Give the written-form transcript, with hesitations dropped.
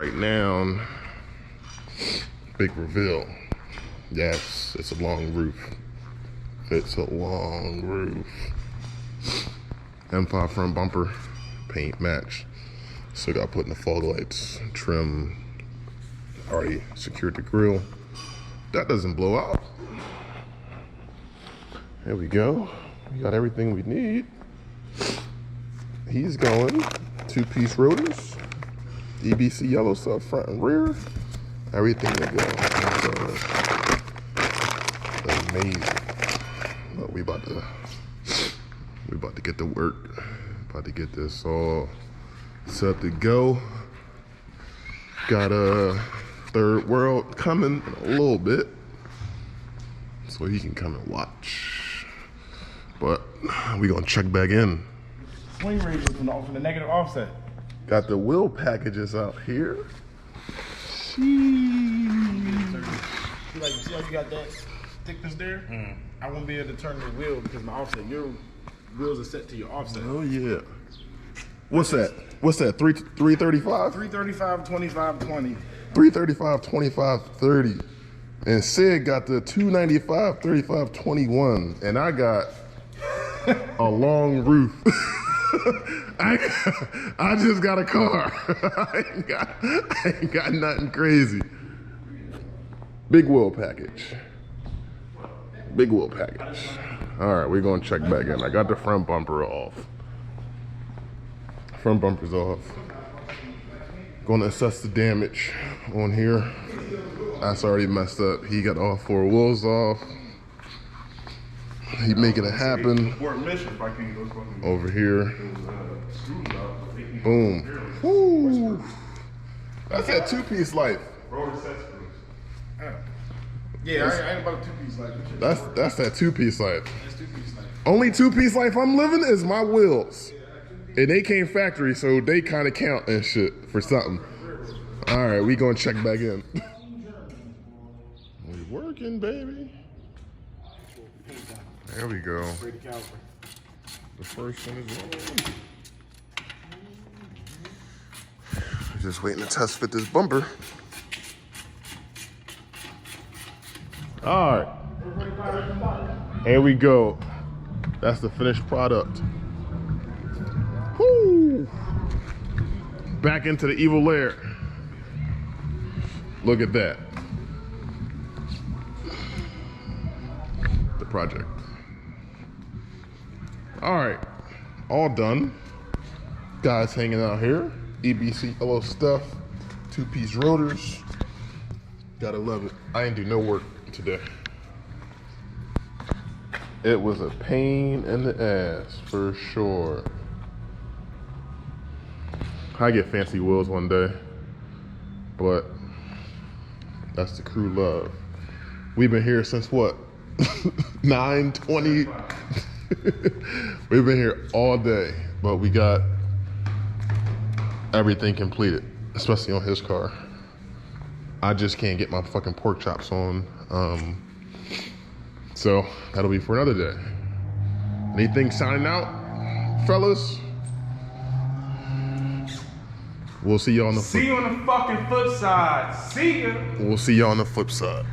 Right now, big reveal. Yes, it's a long roof. It's a long roof. M5 front bumper, paint match. Still got put in the fog lights, trim. Already secured the grill. That doesn't blow out. There we go. We got everything we need. He's going 2-piece rotors. EBC yellow stuff front and rear. Everything to go. Amazing. But we about to get to work. About to get this all set to go. Got a third world coming in a little bit, so he can come and watch. But we gonna check back in. Swing radius from the negative offset. Got the wheel packages out here. See how you got that thickness there? I won't be able to turn the wheel because my offset. Your wheels are set to your offset. Oh yeah. What's that? What's that? 335? 335, 25, 20. 335, 25, 30. And Sid got the 295, 35, 21. And I got a long roof. I just got a car. I ain't got nothing crazy. Big wheel package. Big wheel package. All right, we're gonna check back in. I got the front bumper off. Front bumper's off. Gonna assess the damage on here. That's already messed up. He got all 4 wheels off. He making it happen. Over here. Boom. Woo. That's that 2-piece life. Yeah, I ain't about a 2-piece life. That's that 2-piece life. That's 2-piece life. Only 2-piece life I'm living is my wheels. And they came factory, so they kind of count and shit for something. All right, we gonna check back in. We working, baby. There we go. The first one is on. Just waiting to test fit this bumper. All right. Here we go. That's the finished product. Woo! Back into the evil lair. Look at that. The project. All right, all done. Guys hanging out here. EBC yellow stuff, 2-piece rotors. Gotta love it. I ain't do no work today. It was a pain in the ass for sure. I get fancy wheels one day, but that's the crew love. We've been here since what? 9:20. We've been here all day, but we got everything completed, especially on his car. I just can't get my fucking pork chops on. So that'll be for another day. Anything signing out, fellas? We'll see y'all on the See you on the fucking flip side. See ya. We'll see y'all on the flip side.